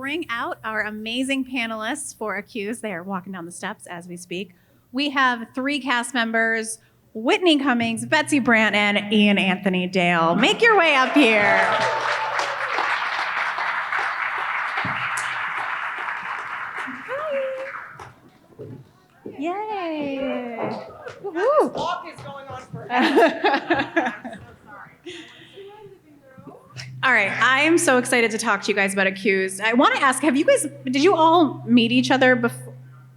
bring out our amazing panelists for Accused. They are walking down the steps as we speak. We have 3 cast members, Whitney Cummings, Betsy, Brandt, and Ian Anthony Dale. Make your way up here. Yay! This walk is going on forever. I'm so sorry. All right, I am so excited to talk to you guys about Accused. I want to ask, did you all meet each other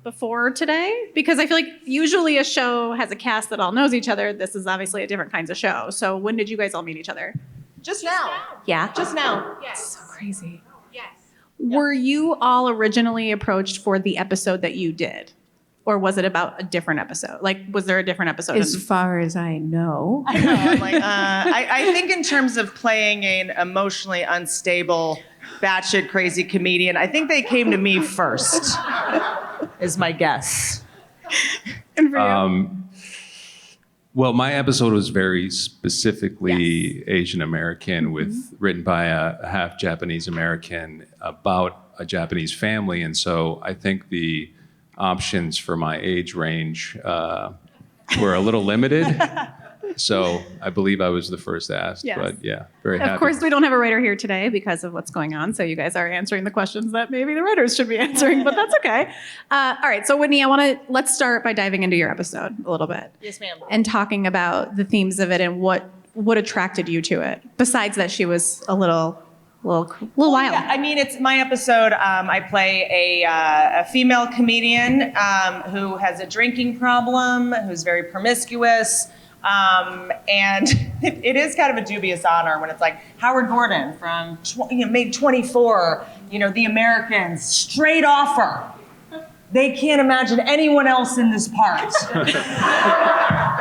before today? Because I feel like usually a show has a cast that all knows each other. This is obviously a different kinds of show. So when did you guys all meet each other? Just now. Yeah? Just now. Yes. So crazy. Yes. Were you all originally approached for the episode that you did? Or was it about a different episode? Like, was there a different episode? As far as I know. I know. I'm like, I think in terms of playing an emotionally unstable, batshit crazy comedian, I think they came to me first, is my guess. And for you? Well, my episode was very specifically Asian American, written by a half Japanese American about a Japanese family, and so I think the options for my age range were a little limited. So I believe I was the first asked, Yes. but yeah, very happy. Of course, we don't have a writer here today because of what's going on. So you guys are answering the questions that maybe the writers should be answering, but that's okay. All right. So Whitney, let's start by diving into your episode a little bit. Yes, ma'am. And talking about the themes of it and what attracted you to it, besides that she was a little wild. Yeah, I mean, it's my episode. I play a female comedian who has a drinking problem, who's very promiscuous. And it is kind of a dubious honor when it's like Howard Gordon from made 24, The Americans, straight offer. They can't imagine anyone else in this part.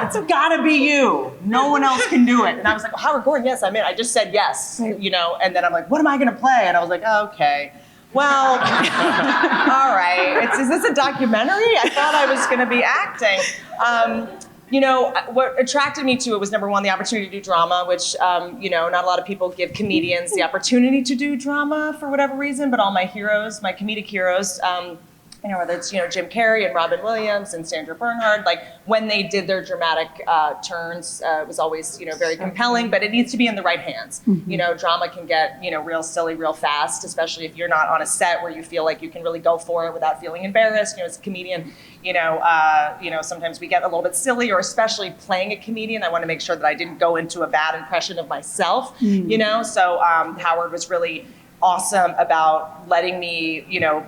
It's gotta be you. No one else can do it. And I was like, Howard Gordon, yes, I'm in. I just said yes, and then I'm like, what am I gonna play? And I was like, okay. Well, all right. Is this a documentary? I thought I was gonna be acting. What attracted me to it was, number one, the opportunity to do drama, which, not a lot of people give comedians the opportunity to do drama for whatever reason, but all my heroes, my comedic heroes, whether it's, Jim Carrey and Robin Williams and Sandra Bernhard, like when they did their dramatic turns, it was always, very compelling, but it needs to be in the right hands. Mm-hmm. Drama can get, real silly real fast, especially if you're not on a set where you feel like you can really go for it without feeling embarrassed. As a comedian, sometimes we get a little bit silly, or especially playing a comedian, I want to make sure that I didn't go into a bad impression of myself, So Howard was really awesome about letting me,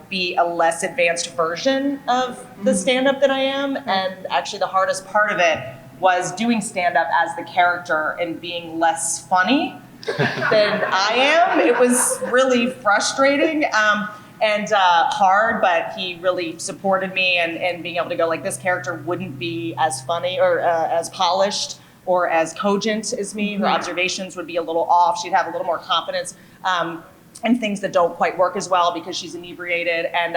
be a less advanced version of the stand-up that I am. And actually the hardest part of it was doing stand-up as the character and being less funny than I am. It was really frustrating and hard, but he really supported me and being able to go, like, this character wouldn't be as funny or as polished or as cogent as me. Her observations would be a little off. She'd have a little more confidence. And things that don't quite work as well because she's inebriated. And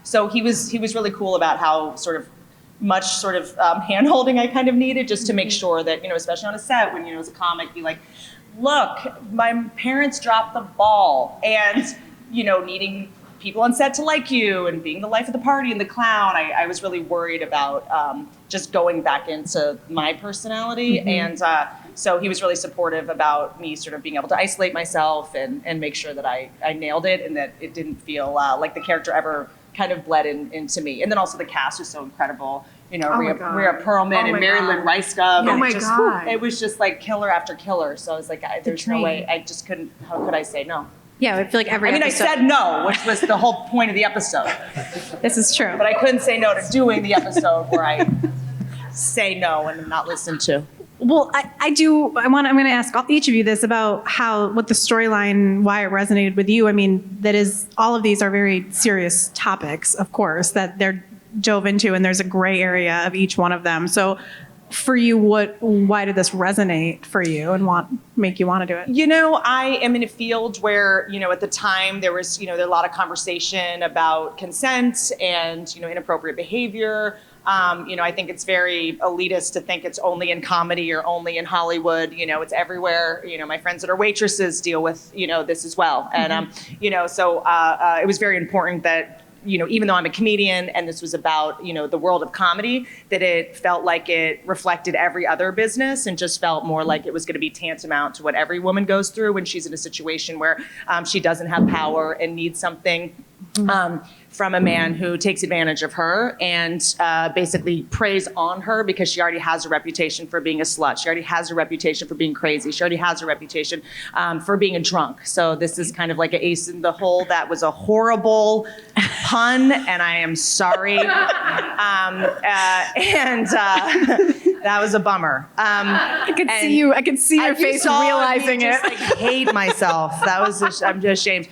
so he was really cool about how much hand-holding I kind of needed, just to make sure that, especially on a set when, as a comic, be like, look, my parents dropped the ball, and, needing people on set to like you and being the life of the party and the clown. I was really worried about just going back into my personality. And so he was really supportive about me being able to isolate myself and make sure that I nailed it and that it didn't feel like the character ever kind of bled into me. And then also the cast was so incredible. Rhea Perlman and Mary Lynn Ricegum. Oh my God. It was just like killer after killer. So I was like, there's no way. I just couldn't. How could I say no? Yeah, I feel like every episode. I said no, which was the whole point of the episode. This is true. But I couldn't say no to doing the episode where I say no and not listen to. Well, I'm going to ask each of you this about what the storyline, why it resonated with you. I mean, all of these are very serious topics, of course, that they're dove into, and there's a gray area of each one of them. So for you, why did this resonate for you and make you want to do it? I am in a field where, at the time there was, there a lot of conversation about consent and, inappropriate behavior. I think it's very elitist to think it's only in comedy or only in Hollywood. It's everywhere. My friends that are waitresses deal with, this as well. And, so it was very important that, even though I'm a comedian and this was about, the world of comedy, that it felt like it reflected every other business and just felt more like it was going to be tantamount to what every woman goes through when she's in a situation where she doesn't have power and needs something from a man who takes advantage of her and basically preys on her because she already has a reputation for being a slut. She already has a reputation for being crazy. She already has a reputation for being a drunk. So this is kind of like an ace in the hole. That was a horrible pun, and I am sorry. That was a bummer. I could see your face realizing it. I hate myself. I'm just ashamed.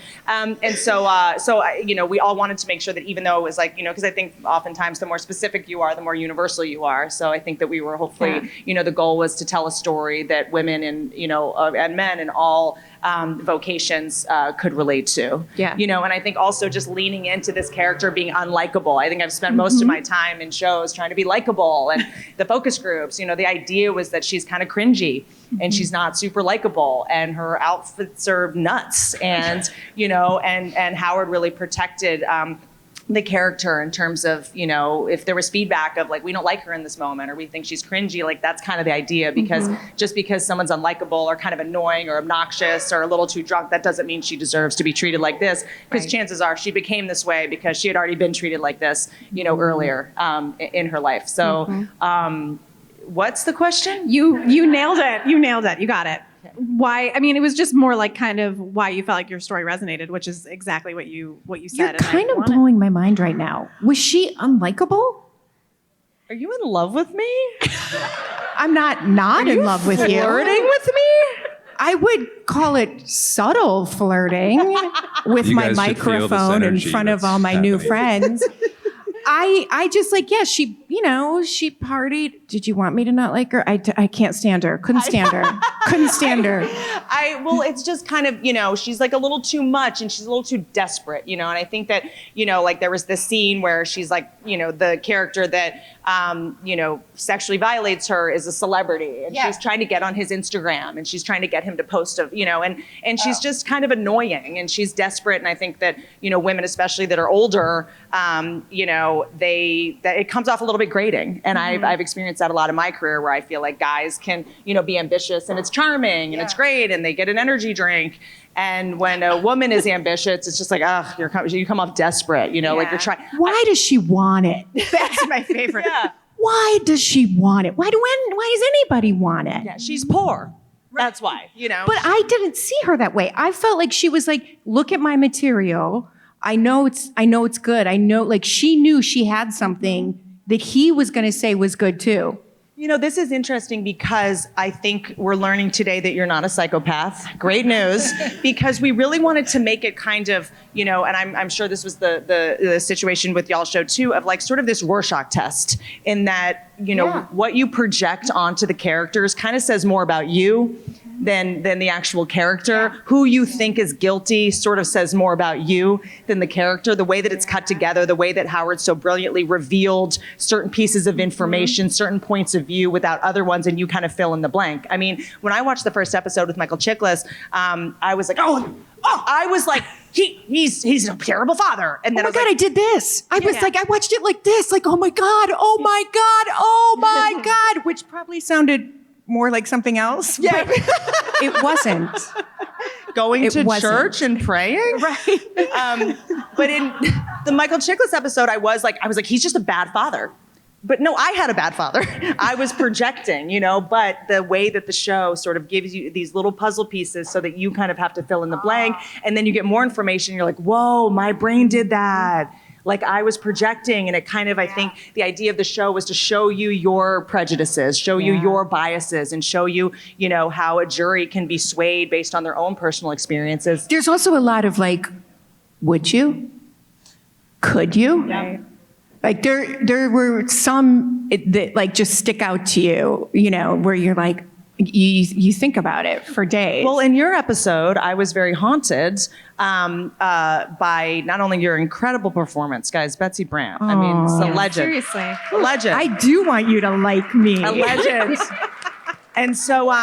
We all wanted to make sure that even though it was like, because I think oftentimes the more specific you are, the more universal you are. So I think that we were hopefully, the goal was to tell a story that women and, and men in all vocations could relate to. Yeah. And I think also just leaning into this character being unlikable. I think I've spent most of my time in shows trying to be likable, and the focus groups, the idea was that she's kind of cringy and she's not super likable and her outfits are nuts and, and Howard really protected the character in terms of, if there was feedback of like, we don't like her in this moment or we think she's cringy, like that's kind of the idea, because just because someone's unlikable or kind of annoying or obnoxious or a little too drunk, that doesn't mean she deserves to be treated like this, because chances are she became this way because she had already been treated like this, earlier in her life. So what's the question? You nailed it. You nailed it. You got it. Why? I mean, it was just more like kind of why you felt like your story resonated, which is exactly what you said. You're kind of blowing my mind right now. Was she unlikable? Are you in love with me? I'm not in love with you. Flirting with me? I would call it subtle flirting with You my guys should feel this microphone in energy front of that's all my new happening. friends. I just she partied. Did you want me to not like her? I can't stand her. Couldn't stand her. Couldn't stand her. Well, it's just kind of, she's like a little too much and she's a little too desperate, and I think that, like there was this scene where she's like, the character that, sexually violates her is a celebrity and she's trying to get on his Instagram and she's trying to get him to post and she's just kind of annoying and she's desperate. And I think that, women, especially that are older, it comes off a little bit grating. And I've experienced that a lot in my career where I feel like guys can, be ambitious and it's charming and it's great and they get an energy drink. And when a woman is ambitious, it's just like, you come off desperate, like you're trying. Why does she want it? That's my favorite. Why does she want it? Why does anybody want it? Yeah, she's poor. That's why, But I didn't see her that way. I felt like she was like, look at my material. I know it's good. I know, like, she knew she had something that he was going to say was good too. This is interesting because I think we're learning today that you're not a psychopath. Great news, because we really wanted to make it kind of, and I'm sure this was the situation with y'all's show too, of like sort of this Rorschach test in that, what you project onto the characters kind of says more about you than the actual character. Who you think is guilty sort of says more about you than the character. The way that it's cut together, the way that Howard so brilliantly revealed certain pieces of information, certain points of view without other ones, and you kind of fill in the blank. I mean, when I watched the first episode with Michael Chiklis, I was like, I was like, he's a terrible father. And then oh my God, I did this. I was like, I watched it like this, like, oh my God, which probably sounded more like something else. Yeah. It wasn't. Going to church and praying? Right. But in the Michael Chiklis episode, I was like, he's just a bad father. But no, I had a bad father. I was projecting, but the way that the show sort of gives you these little puzzle pieces so that you kind of have to fill in the blank, and then you get more information, you're like, whoa, my brain did that. Like I was projecting, and it kind of, I think the idea of the show was to show you your prejudices, show you your biases, and show you, how a jury can be swayed based on their own personal experiences. There's also a lot of like, would you? Could you? Yeah. Like there were some that like just stick out to you, where you're like, you think about it for days. Well, in your episode, I was very haunted by not only your incredible performance, guys, Betsy Brandt. I mean, it's a legend. Seriously. A legend. I do want you to like me. A legend. And so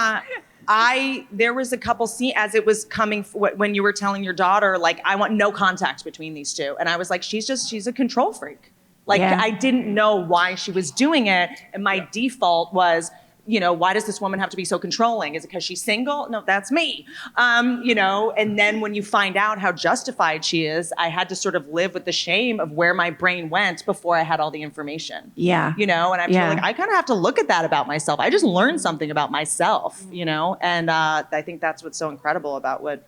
there was a couple scenes as it was coming, when you were telling your daughter, like, I want no contact between these two. And I was like, she's a control freak. Like, Yeah. I didn't know why she was doing it. And my default was, why does this woman have to be so controlling? Is it because she's single? No, that's me. And then when you find out how justified she is, I had to sort of live with the shame of where my brain went before I had all the information. Yeah. And I'm like, I kind of have to look at that about myself. I just learned something about myself, and I think that's what's so incredible about what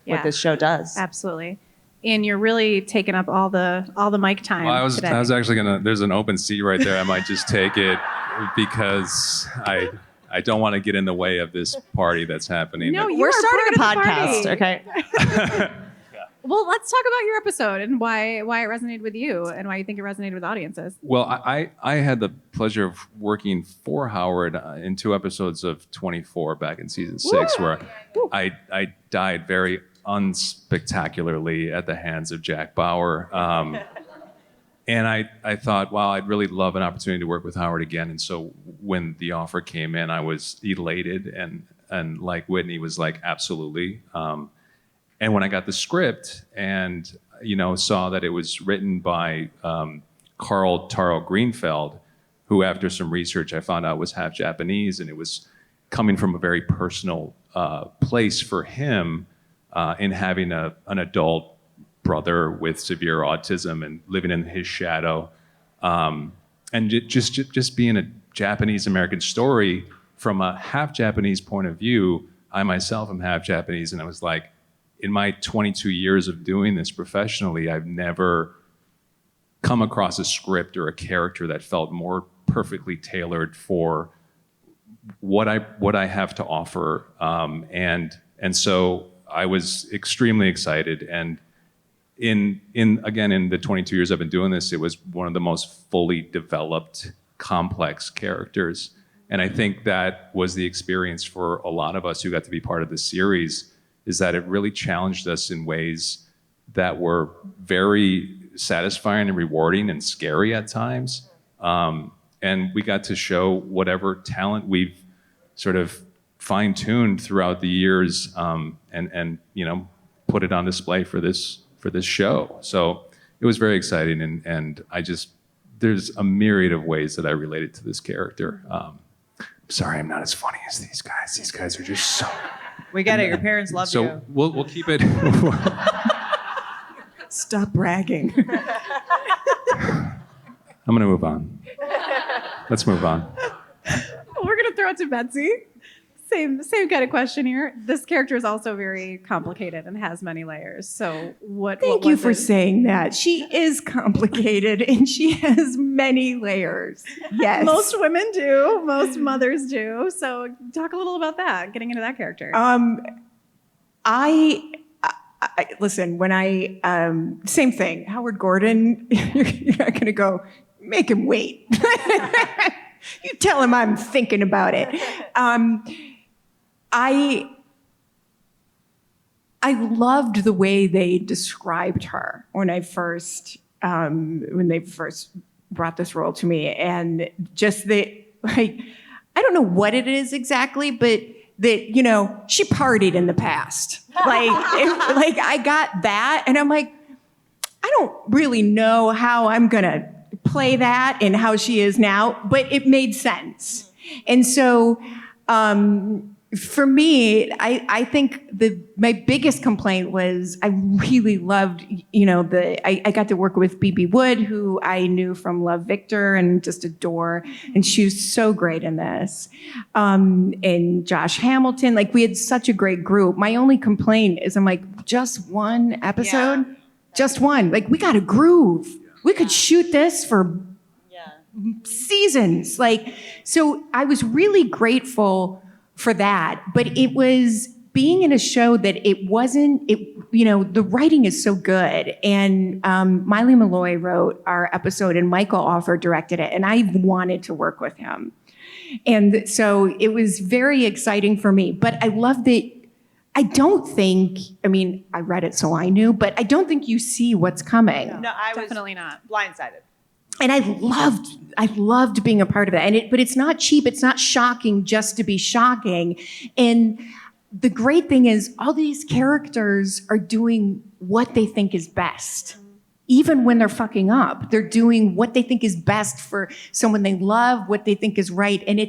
this show does. Absolutely. And you're really taking up all the mic time. Well, today. I was actually there's an open seat right there. I might just take it because I don't want to get in the way of this party that's happening. No, you We're are starting a part of the podcast, party. okay? Well, let's talk about your episode and why it resonated with you and why you think it resonated with audiences. Well, I had the pleasure of working for Howard in 2 episodes of 24 back in season 6, where I died very unspectacularly at the hands of Jack Bauer. And I thought, wow, I'd really love an opportunity to work with Howard again. And so when the offer came in, I was elated and like Whitney was like, absolutely. And when I got the script and, saw that it was written by Carl Taro Greenfeld, who after some research I found out was half Japanese, and it was coming from a very personal place for him in having an adult brother with severe autism and living in his shadow. And just being a Japanese American story from a half Japanese point of view. I myself am half Japanese, and I was like, in my 22 years of doing this professionally, I've never come across a script or a character that felt more perfectly tailored for what I have to offer. And so I was extremely excited. And in the 22 years I've been doing this, it was one of the most fully developed, complex characters. And I think that was the experience for a lot of us who got to be part of the series, is that it really challenged us in ways that were very satisfying and rewarding and scary at times. And we got to show whatever talent we've sort of fine-tuned throughout the years, and put it on display for this show. So it was very exciting, and there's a myriad of ways that I related to this character. Sorry, I'm not as funny as these guys. These guys are just so... We get it. Your parents love you. So we'll keep it... Stop bragging. I'm going to move on. Let's move on. We're going to throw it to Betsy. Same kind of question here. This character is also very complicated and has many layers. So Thank you for saying that. She is complicated and she has many layers. Yes. Most women do. Most mothers do. So talk a little about that, getting into that character. I listen, when same thing, Howard Gordon, you're not going to go, make him wait. You tell him I'm thinking about it. I loved the way they described her when they first brought this role to me, and just I don't know what it is exactly, but that she partied in the past. I got that, and I'm like, I don't really know how I'm gonna play that and how she is now, but it made sense, and so. For me, I think my biggest complaint was I really loved, I got to work with B.B. Wood, who I knew from Love, Victor and just adore, and she was so great in this. And Josh Hamilton, we had such a great group. My only complaint is I'm like, just one episode? Yeah. Just one. We got a groove. We could shoot this for seasons. So I was really grateful for that, but it was being in a show that the writing is so good. And Miley Malloy wrote our episode and Michael Offer directed it, and I wanted to work with him. And so it was very exciting for me. But I loved it. I don't think, I mean, I read it so I knew, but I don't think you see what's coming. No, I was Definitely not. blindsided. And I loved being a part of it. But it's not cheap. It's not shocking just to be shocking. And the great thing is all these characters are doing what they think is best. Even when they're fucking up, they're doing what they think is best for someone they love, what they think is right. And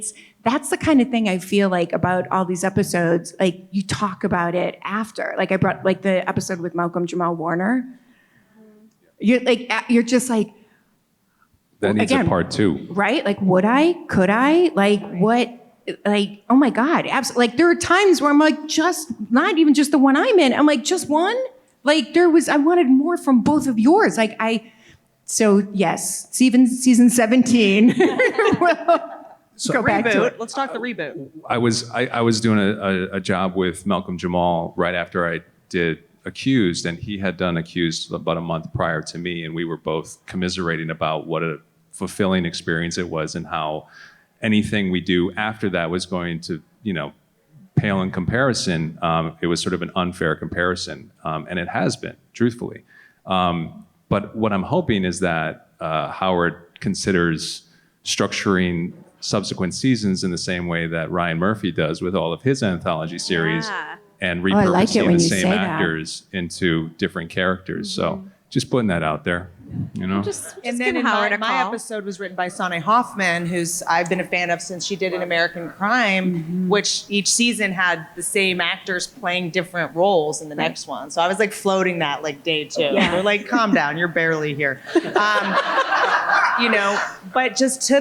that's the kind of thing I feel like about all these episodes. Like you talk about it after. Like I brought like the episode with Malcolm Jamal Warner. You're just like, That needs again, a part 2. right? Like, would I? Could I? Like, what? Like, oh my God, absolutely. Like, there are times where I'm like, not even just the one I'm in. I'm like, just one? Like, I wanted more from both of yours. So yes, season 17. So Go back to Reboot. it. Let's talk the reboot. I was doing a job with Malcolm Jamal right after I did Accused, and he had done Accused about a month prior to me, and we were both commiserating about what a fulfilling experience it was and how anything we do after that was going to, pale in comparison. It was sort of an unfair comparison, and it has been, truthfully. But what I'm hoping is that Howard considers structuring subsequent seasons in the same way that Ryan Murphy does with all of his anthology series, and I like it repurposing when the you same say that. actors into different characters. So just putting that out there, Just And give then Howard a my call. episode was written by Sanne Hoffman, who's I've been a fan of since she did An American Crime, which each season had the same actors playing different roles in the next one. So I was like floating that like day 2. They're like, calm down, you're barely here. But just to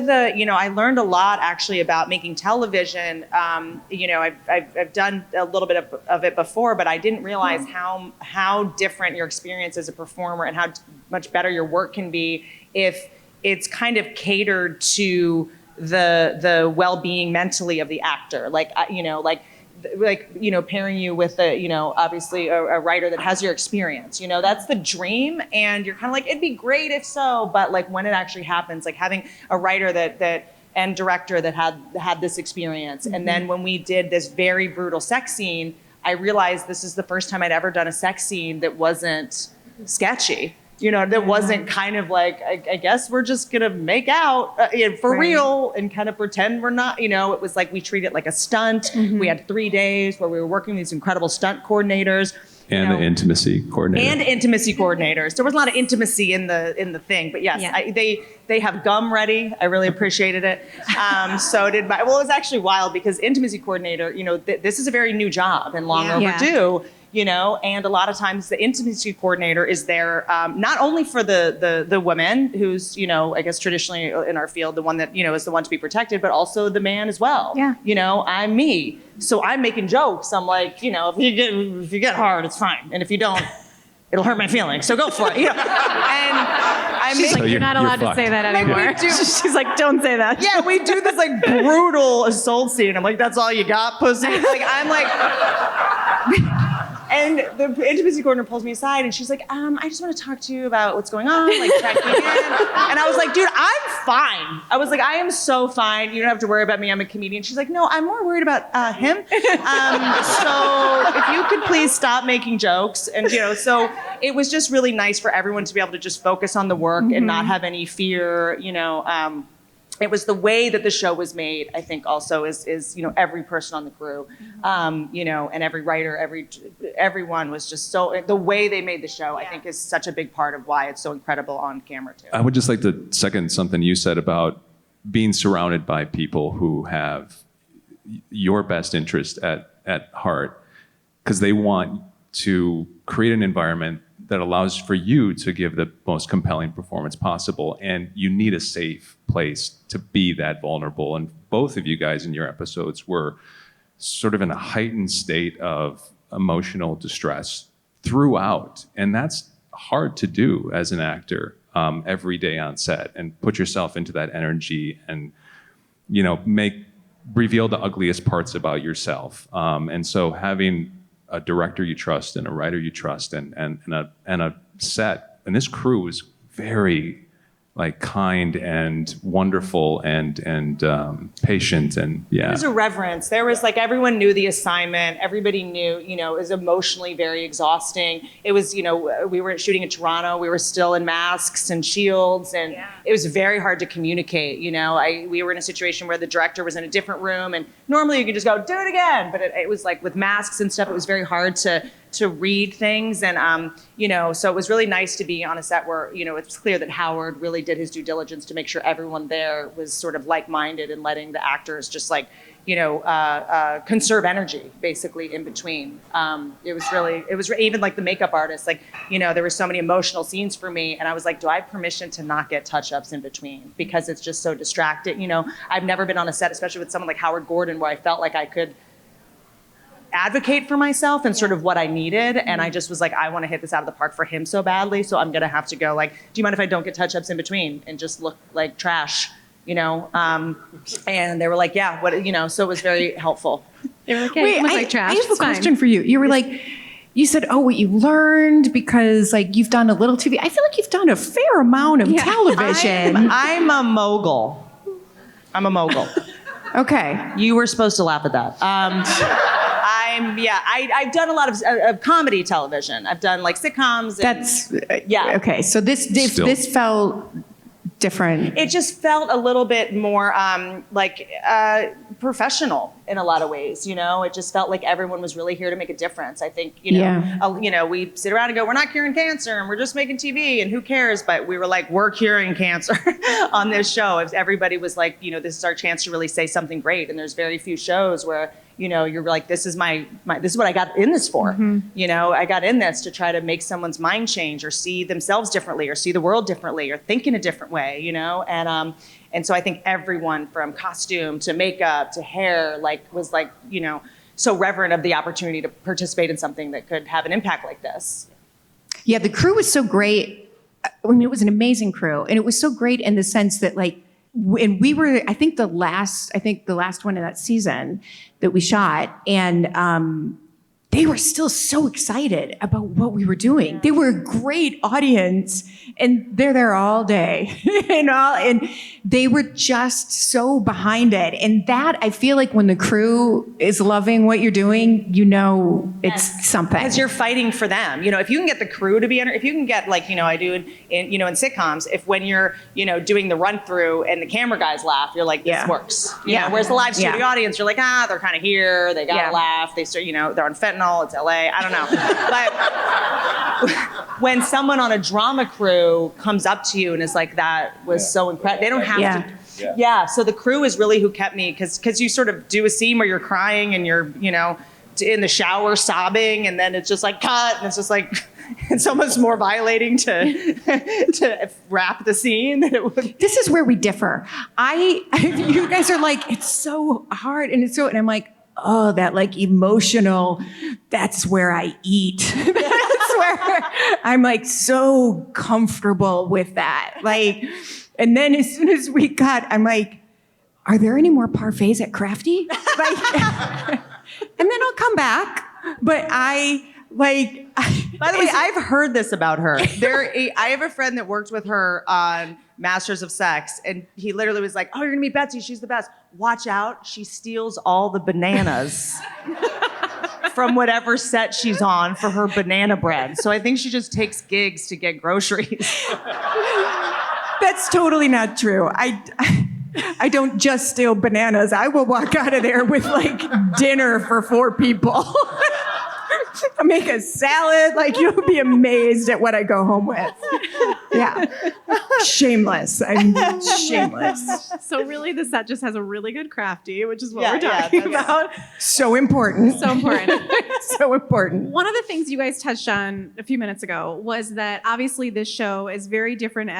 I learned a lot actually about making television. I've done a little bit of it before, but I didn't realize how different your experience as a performer and how much better your work can be if it's kind of catered to the well-being mentally of the actor. Pairing you with obviously a writer that has your experience, that's the dream. And you're kind of like, it'd be great if so, but like when it actually happens, like having a writer that and director that had this experience. And then when we did this very brutal sex scene, I realized this is the first time I'd ever done a sex scene that wasn't sketchy. That wasn't kind of like, I guess we're just going to make out for real and kind of pretend we're not, it was like we treat it like a stunt. We had 3 days where we were working with these incredible stunt coordinators. and the intimacy coordinator. And intimacy coordinators. There was a lot of intimacy in the thing, but yes, they have gum ready. I really appreciated it. So did it was actually wild because intimacy coordinator, this is a very new job and long overdue. And a lot of times the intimacy coordinator is there not only for the woman who's, I guess traditionally in our field, the one that, is the one to be protected, but also the man as well. Yeah. I'm me. So I'm making jokes. I'm like, if you get hard, it's fine. And if you don't, it'll hurt my feelings. So go for it. And I'm She's like, So you're not you're allowed to fucked. say that Maybe anymore. we do. She's like, don't say that. yeah, we do this like brutal assault scene. I'm like, that's all you got, pussy? I'm like, and the intimacy coordinator pulls me aside and she's like, I just want to talk to you about what's going on, like checking in. And I was like, dude, I'm fine. I was like, I am so fine. You don't have to worry about me. I'm a comedian. She's like, no, I'm more worried about him. So if you could please stop making jokes. And, so it was just really nice for everyone to be able to just focus on the work and not have any fear, It was the way that the show was made, I think also is every person on the crew, and every writer, everyone was just so, the way they made the show, I think is such a big part of why it's so incredible on camera too. I would just like to second something you said about being surrounded by people who have your best interest at heart, because they want to create an environment that allows for you to give the most compelling performance possible. And you need a safe place to be that vulnerable. And both of you guys in your episodes were sort of in a heightened state of emotional distress throughout. And that's hard to do as an actor every day on set, and put yourself into that energy and, reveal the ugliest parts about yourself. And so having a director you trust and a writer you trust and a set, and this crew is very like kind and wonderful and patient, and There was a reverence. There was like, everyone knew the assignment. Everybody knew, you know, it was emotionally very exhausting. It was, you know, we were shooting in Toronto. We were still in masks and shields, and it was very hard to communicate. You know, we were in a situation where the director was in a different room, and normally you could just go, do it again. But it was like with masks and stuff, it was very hard to read things. And, you know, so it was really nice to be on a set where, you know, it's clear that Howard really did his due diligence to make sure everyone there was sort of like-minded and letting the actors just like, you know, conserve energy basically in between. It was even like the makeup artist, like, you know, there were so many emotional scenes for me, and I was like, do I have permission to not get touch-ups in between? Because it's just so distracting. You know, I've never been on a set, especially with someone like Howard Gordon, where I felt like I could advocate for myself and sort of what I needed. And I just was like, I want to hit this out of the park for him so badly. So I'm going to have to go like, do you mind if I don't get touch-ups in between and just look like trash, you know? And they were like, yeah, what, you know, so it was very helpful. They were like, hey, Wait, it was like trash. I have a It's fine. question for you. You were like, you said, oh, what you learned because like you've done a little TV. I feel like you've done a fair amount of television. I'm a mogul. I'm a mogul. Okay. You were supposed to laugh at that. I've done a lot of comedy television. I've done like sitcoms. And, Okay. So this felt different. It just felt a little bit more professional in a lot of ways. You know, it just felt like everyone was really here to make a difference. I think, you know, we sit around and go, we're not curing cancer and we're just making TV and who cares? But we were like, we're curing cancer on this show. Everybody was like, you know, this is our chance to really say something great. And there's very few shows where, you know, you're like, this is this is what I got in this for. You know, I got in this to try to make someone's mind change or see themselves differently or see the world differently or think in a different way, you know? And so I think everyone from costume to makeup to hair, was you know, so reverent of the opportunity to participate in something that could have an impact like this. Yeah, the crew was so great. I mean, it was an amazing crew. And it was so great in the sense that and we were, I think the last one in that season that we shot, and they were still so excited about what we were doing. They were a great audience, and they're there all day, and they were just so behind it. And that, I feel like when the crew is loving what you're doing, you know it's something. Because you're fighting for them. You know, if you can get the crew to be if you can get, like, you know, I do in sitcoms, if when you're, you know, doing the run through and the camera guys laugh, you're like, this works. You know, whereas the live studio audience, you're like, they're kind of here, they gotta laugh, they start, you know, they're on fentanyl, it's LA, I don't know. But when someone on a drama crew comes up to you and is like, that was so incredible, they don't have to. Yeah, so the crew is really who kept me, because you sort of do a scene where you're crying and you're, you know, in the shower sobbing, and then it's just like cut, and it's just like, it's almost more violating to wrap the scene than it would. This is where we differ. You guys are like, it's so hard, and I'm like, oh, that like emotional, that's where I eat. That's where I'm like so comfortable with that. Like, and then as soon as we cut, I'm like, are there any more parfaits at Crafty? Like, and then I'll come back. But by the way, I've heard this about her. I have a friend that worked with her on Masters of Sex, and he literally was like, oh, you're gonna meet Betsy, she's the best. Watch out, she steals all the bananas from whatever set she's on for her banana bread. So I think she just takes gigs to get groceries. That's totally not true. I don't just steal bananas. I will walk out of there with like dinner for 4 people. I make a salad. Like, you'll be amazed at what I go home with. Yeah. Shameless. I'm shameless. So really, the set just has a really good Crafty, which is what we're talking about. So important. So important. So important. One of the things you guys touched on a few minutes ago was that obviously this show is very different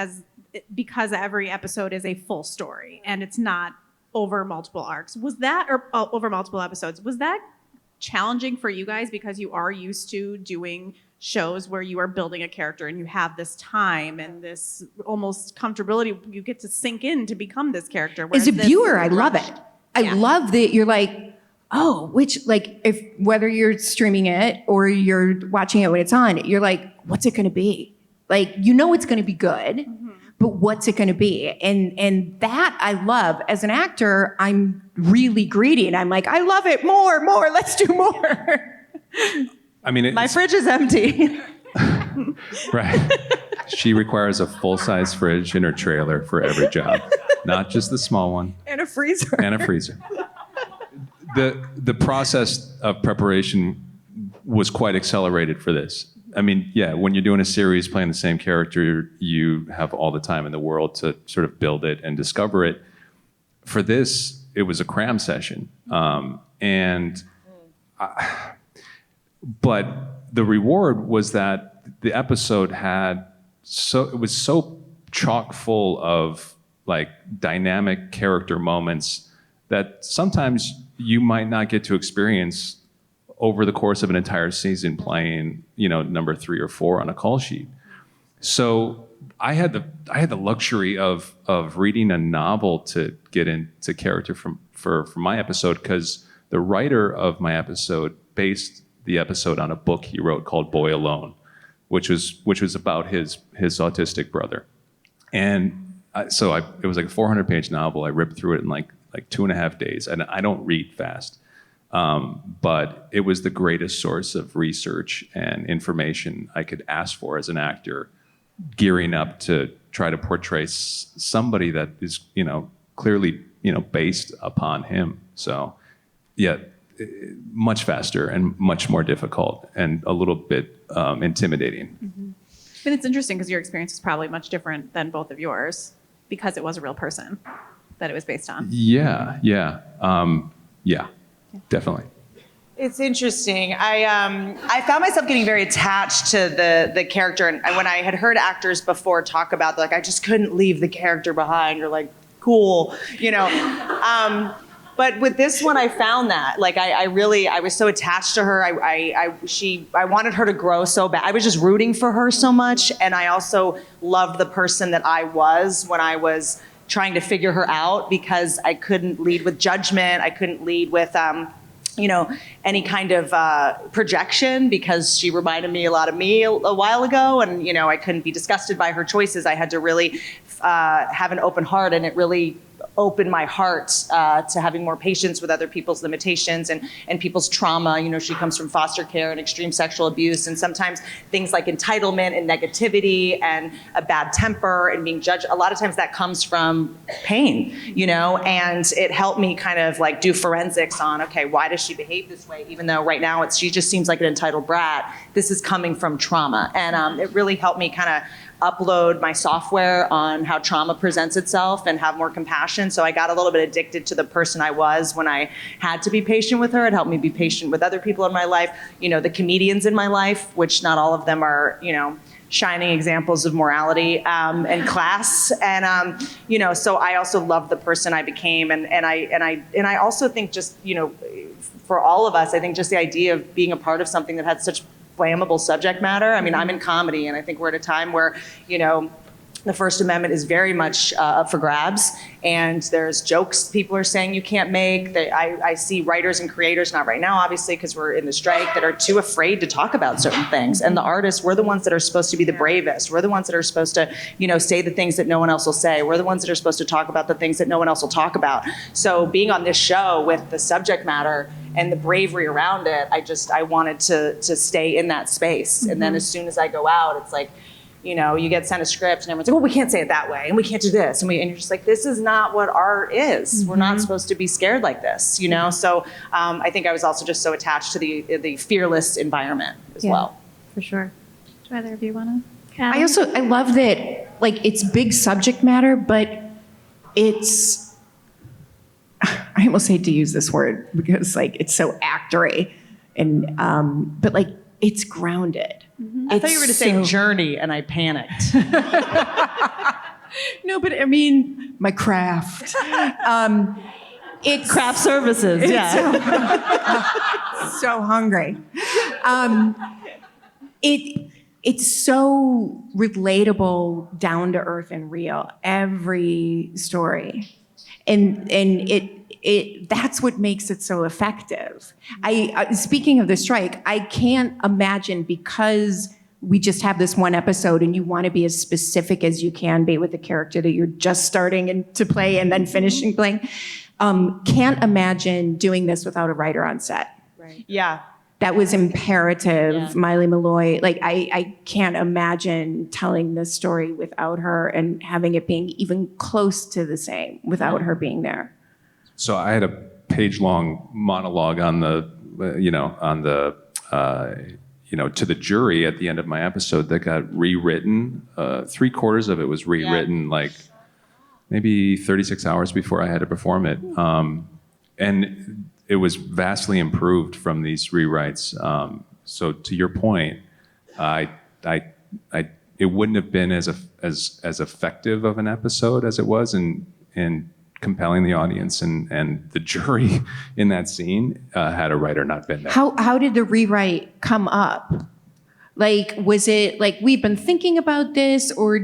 because every episode is a full story and it's not over multiple arcs. Was that, or over multiple episodes, was that challenging for you guys because you are used to doing shows where you are building a character and you have this time and this almost comfortability, you get to sink in to become this character? As a viewer, I love it. I love that you're like, oh, whether you're streaming it or you're watching it when it's on, you're like, what's it going to be? Like, you know it's going to be good, but what's it going to be? And that I love. As an actor, I'm really greedy, and I'm like, I love it, more, let's do more. I mean, My fridge is empty. right. She requires a full-size fridge in her trailer for every job, not just the small one. And a freezer. And a freezer. The process of preparation was quite accelerated for this. I mean, yeah, when you're doing a series playing the same character, you have all the time in the world to sort of build it and discover it. For this, it was a cram session. But the reward was that the episode it was so chock full of like dynamic character moments that sometimes you might not get to experience over the course of an entire season playing, number 3 or 4 on a call sheet. So I had the luxury of reading a novel to get into character for my episode, because the writer of my episode based the episode on a book he wrote called Boy Alone, which was about his autistic brother. And it was like a 400-page novel. I ripped through it in like 2.5 days. And I don't read fast. But it was the greatest source of research and information I could ask for as an actor, gearing up to try to portray somebody that is, clearly, based upon him. So, yeah, much faster and much more difficult and a little bit intimidating. Mm-hmm. But it's interesting because your experience is probably much different than both of yours because it was a real person that it was based on. Yeah, definitely. It's interesting. I found myself getting very attached to the character, and when I had heard actors before talk about I just couldn't leave the character behind. You're like, cool, But with this one, I found that I was so attached to her. I wanted her to grow so bad. I was just rooting for her so much, and I also loved the person that I was when I was trying to figure her out, because I couldn't lead with judgment. I couldn't lead with any kind of projection, because she reminded me a lot of me a while ago, and I couldn't be disgusted by her choices. I had to really have an open heart, and it really opened my heart to having more patience with other people's limitations and people's trauma. She comes from foster care and extreme sexual abuse, and sometimes things like entitlement and negativity and a bad temper and being judged, a lot of times that comes from pain, and it helped me kind of do forensics on, okay, why does she behave this way? Even though right now she just seems like an entitled brat, this is coming from trauma. And it really helped me kind of upload my software on how trauma presents itself and have more compassion. So I got a little bit addicted to the person I was when I had to be patient with her. It helped me be patient with other people in my life, the comedians in my life, which not all of them are, shining examples of morality and class. And, so I also love the person I became. And I also think just, for all of us, I think just the idea of being a part of something that had such flammable subject matter. I mean, I'm in comedy, and I think we're at a time where, the First Amendment is very much up for grabs, and there's jokes people are saying you can't make. I see writers and creators, not right now, obviously, because we're in the strike, that are too afraid to talk about certain things. And the artists, we're the ones that are supposed to be the bravest. We're the ones that are supposed to, say the things that no one else will say. We're the ones that are supposed to talk about the things that no one else will talk about. So being on this show with the subject matter and the bravery around it, I wanted to stay in that space. And then as soon as I go out, it's like, you get sent a script and everyone's like, well, we can't say it that way, and we can't do this. And you're just like, this is not what art is. We're not supposed to be scared like this, So I think I was also just so attached to the fearless environment as well. For sure. Do either of you want to? I love that, it's big subject matter, but it's, I almost hate to use this word because it's so actory, and but it's grounded. I thought you were going to say journey, and I panicked. No, but I mean, my craft. It's craft services, yeah. So hungry. It's so relatable, down to earth, and real. Every story, and it that's what makes it so effective. Speaking of the strike, I can't imagine, because we just have this one episode and you want to be as specific as you can be with the character that you're just starting to play and then finishing playing. Can't imagine doing this without a writer on set. Right. Yeah. That was imperative. Yeah. Miley Malloy, like I can't imagine telling this story without her and having it being even close to the same without her being there. So I had a page-long monologue on the, to the jury at the end of my episode that got rewritten. 3/4 of it was rewritten, like maybe 36 hours before I had to perform it, and it was vastly improved from these rewrites. So to your point, it wouldn't have been as effective of an episode as it was in compelling the audience and the jury in that scene had a writer not been there. How did the rewrite come up? Like, was it like we've been thinking about this, or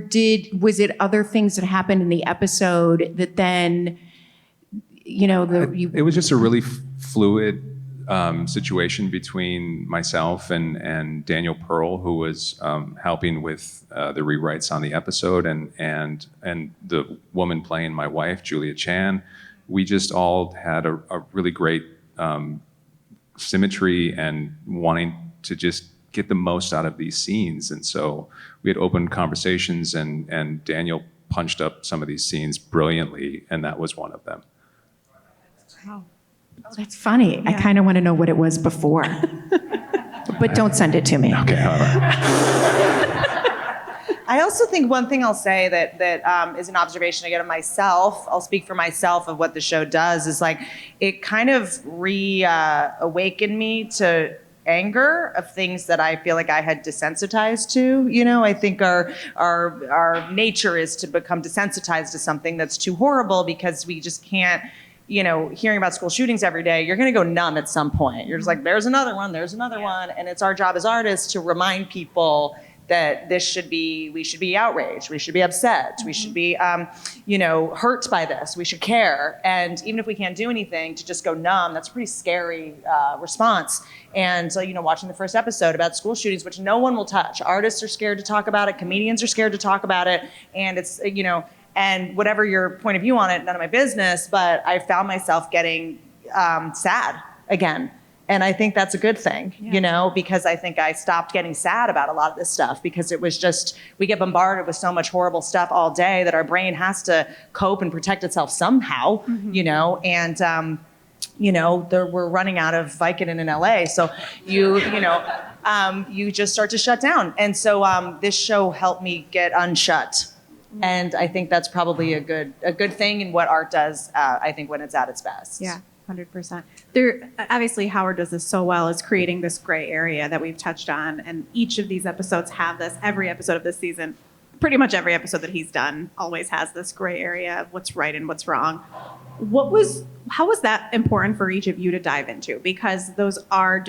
was it other things that happened in the episode that then, It was just a really fluid situation between myself and Daniel Pearl, who was helping with the rewrites on the episode, and the woman playing my wife, Julia Chan. We just all had a really great symmetry and wanting to just get the most out of these scenes. And so we had open conversations, and Daniel punched up some of these scenes brilliantly, and that was one of them. Wow. Oh, that's funny. Yeah. I kind of want to know what it was before. But don't send it to me. Okay, all right. I also think one thing I'll say that is an observation I get of myself, I'll speak for myself of what the show does, is like it kind of awakened me to anger of things that I feel like I had desensitized to. I think our nature is to become desensitized to something that's too horrible because we just can't, hearing about school shootings every day, you're going to go numb at some point. You're just like, there's another one. And it's our job as artists to remind people that we should be outraged. We should be upset. We should be, hurt by this. We should care. And even if we can't do anything, to just go numb, that's a pretty scary response. And so, watching the first episode about school shootings, which no one will touch. Artists are scared to talk about it. Comedians are scared to talk about it. And it's, and whatever your point of view on it, none of my business, but I found myself getting sad again. And I think that's a good thing, because I think I stopped getting sad about a lot of this stuff because it was just, we get bombarded with so much horrible stuff all day that our brain has to cope and protect itself somehow, and, we're running out of Vicodin in LA. So you just start to shut down. And so this show helped me get unshut. And I think that's probably a good thing in what art does, I think, when it's at its best. Yeah. 100%. There, obviously, Howard does this so well, is creating this gray area that we've touched on, and each of these episodes have this. Every episode of this season, pretty much every episode that he's done, always has this gray area of what's right and what's wrong. How was that important for each of you to dive into? Because those are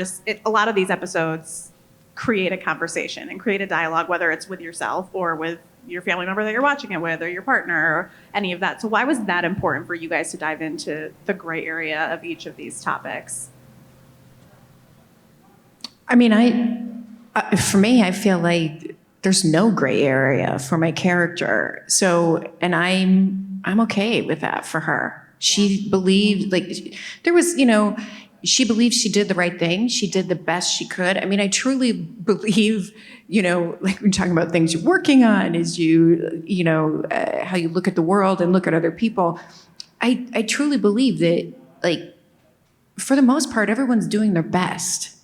a lot of these episodes create a conversation and create a dialogue, whether it's with yourself or with your family member that you're watching it with, or your partner, or any of that. So why was that important for you guys to dive into the gray area of each of these topics? I mean, for me, I feel like there's no gray area for my character. So, and I'm okay with that for her. She believed, there was, she believed she did the right thing. She did the best she could. I mean, I truly believe, like we're talking about things you're working on, is how you look at the world and look at other people. I truly believe that, for the most part, everyone's doing their best.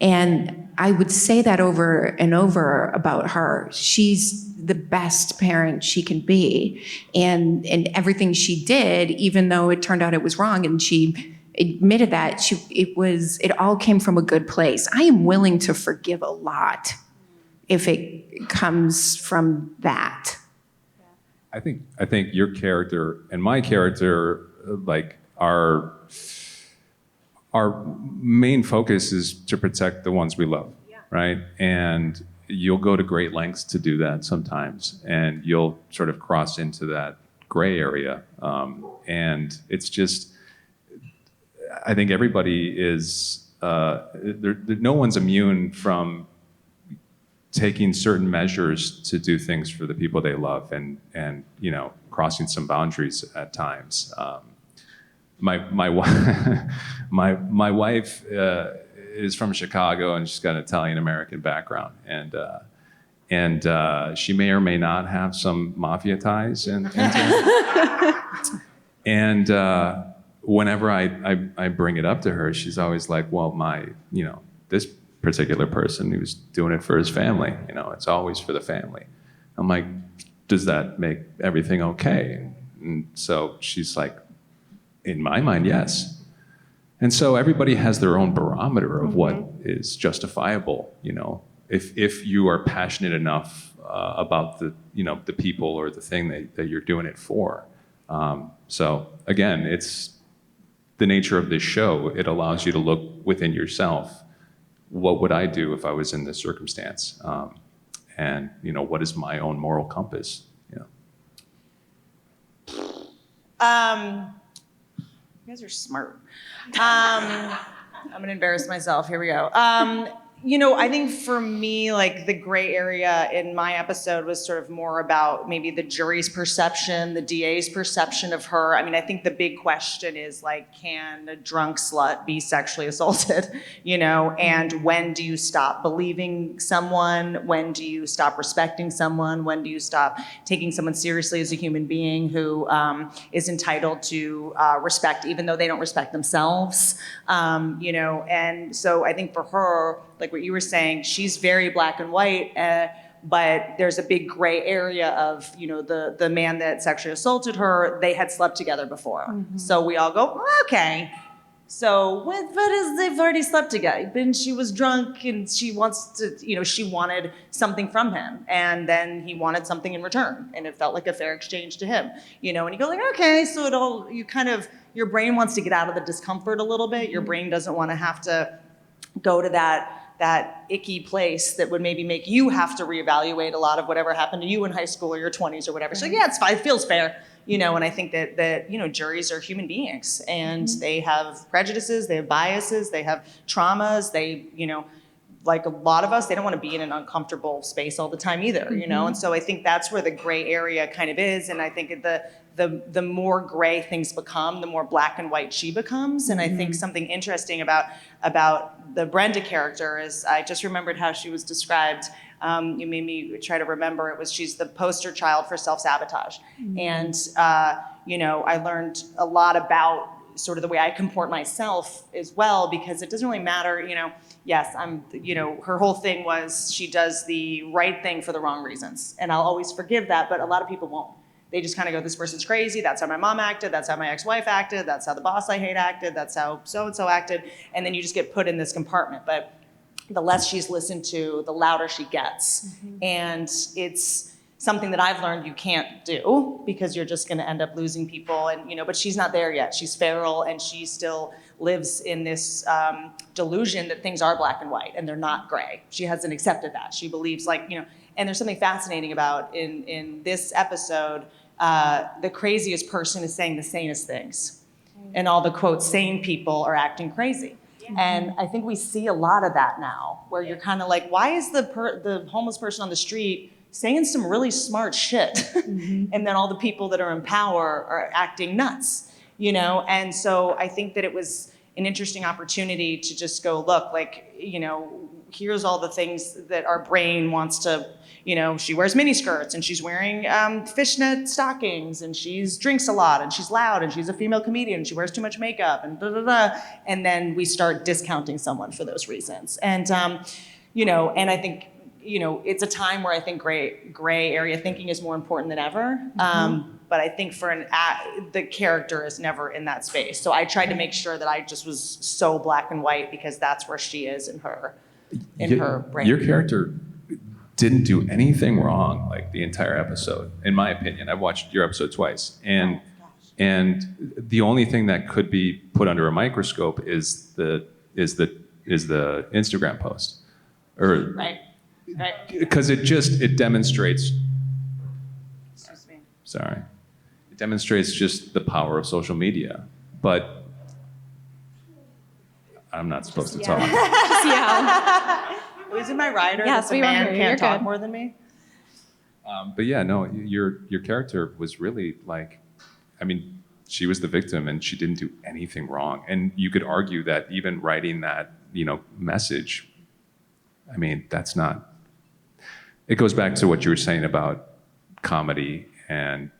And I would say that over and over about her. She's the best parent she can be. And everything she did, even though it turned out it was wrong, and she admitted that, it all came from a good place. I am willing to forgive a lot if it comes from that. I think your character and my character, our main focus is to protect the ones we love, right? And you'll go to great lengths to do that sometimes, and you'll sort of cross into that gray area. And it's just, I think everybody is, no one's immune from taking certain measures to do things for the people they love, and you know, crossing some boundaries at times. My wife is from Chicago, and she's got an Italian American background, and she may or may not have some mafia ties, and whenever I bring it up to her, she's always like, well, this particular person who's doing it for his family, you know, it's always for the family. I'm like, does that make everything okay? And so she's like, in my mind, yes. And so everybody has their own barometer of what is justifiable, you know. If you are passionate enough about the people or the thing that you're doing it for. So again, it's the nature of this show. It allows you to look within yourself. What would I do if I was in this circumstance? And you know, what is my own moral compass? You know. You guys are smart. I'm gonna embarrass myself. Here we go. You know, I think for me, like the gray area in my episode was sort of more about maybe the jury's perception, the DA's perception of her. I mean, I think the big question is like, can a drunk slut be sexually assaulted? You know, and when do you stop believing someone? When do you stop respecting someone? When do you stop taking someone seriously as a human being who is entitled to respect, even though they don't respect themselves? You know, and so I think for her, like what you were saying, she's very black and white, but there's a big gray area of, you know, the man that sexually assaulted her, they had slept together before. So we all go, okay. So they've already slept together. And she was drunk and she wants to, you know, she wanted something from him. And then he wanted something in return. And it felt like a fair exchange to him, you know, and you go like, okay, so your brain wants to get out of the discomfort a little bit. Your brain doesn't want to have to go to that icky place that would maybe make you have to reevaluate a lot of whatever happened to you in high school or your 20s or whatever. So yeah, it's fine, it feels fair, you know, and I think that you know, juries are human beings and they have prejudices, they have biases, they have traumas, they, you know, like a lot of us, they don't want to be in an uncomfortable space all the time either, you know, and so I think that's where the gray area kind of is, and I think the more gray things become, the more black and white she becomes. And I think something interesting about the Brenda character is, I just remembered how she was described. You made me try to remember. It was, she's the poster child for self-sabotage. And, you know, I learned a lot about sort of the way I comport myself as well, because it doesn't really matter, you know, yes, you know, her whole thing was she does the right thing for the wrong reasons. And I'll always forgive that, but a lot of people won't. They just kind of go, this person's crazy, that's how my mom acted, that's how my ex-wife acted, that's how the boss I hate acted, that's how so-and-so acted, and then you just get put in this compartment. But the less she's listened to, the louder she gets. And it's something that I've learned you can't do, because you're just gonna end up losing people, and you know, but she's not there yet. She's feral, and she still lives in this delusion that things are black and white, and they're not gray. She hasn't accepted that. She believes, like, you know, and there's something fascinating about in this episode, the craziest person is saying the sanest things. And all the, quote, sane people are acting crazy. And I think we see a lot of that now, where you're kind of like, why is the homeless person on the street saying some really smart shit? And then all the people that are in power are acting nuts, you know? And so I think that it was an interesting opportunity to just go, look, like, you know, here's all the things that our brain wants to, you know, she wears mini skirts and she's wearing fishnet stockings and she's drinks a lot and she's loud and she's a female comedian and she wears too much makeup and da da da. And then we start discounting someone for those reasons. And, you know, and I think, you know, it's a time where I think gray area thinking is more important than ever. But I think for the character is never in that space. So I tried to make sure that I just was so black and white, because that's where she is in her brain. Your character didn't do anything wrong, like the entire episode, in my opinion. I've watched your episode twice, and the only thing that could be put under a microscope is the Instagram post, or Right. because it demonstrates. Excuse me. Sorry, it demonstrates just the power of social media, but I'm not supposed to talk. Yeah. Who's in my rider? Yes, that we the want to man hear you. You're can't talk good. more than me. But yeah, no, your character was really like, I mean, she was the victim and she didn't do anything wrong. And you could argue that even writing that, message, I mean, that's not, it goes back to what you were saying about comedy and,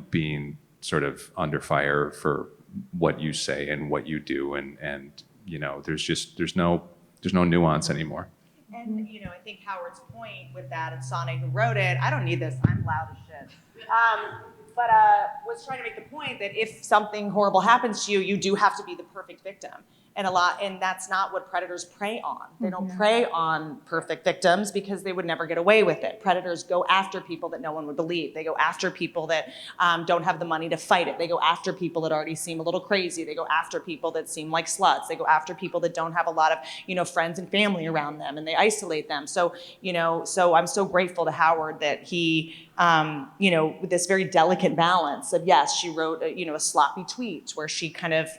being sort of under fire for what you say and what you do. And there's no nuance anymore. And I think Howard's point with that, and Sonnet who wrote it, I don't need this, I'm loud as shit. But was trying to make the point that if something horrible happens to you, you do have to be the perfect victim. And that's not what predators prey on. They don't prey on perfect victims because they would never get away with it. Predators go after people that no one would believe. They go after people that don't have the money to fight it. They go after people that already seem a little crazy. They go after people that seem like sluts. They go after people that don't have a lot of, friends and family around them, and they isolate them. So, so I'm so grateful to Howard that he, with this very delicate balance of, yes, she wrote, a sloppy tweet where she kind of,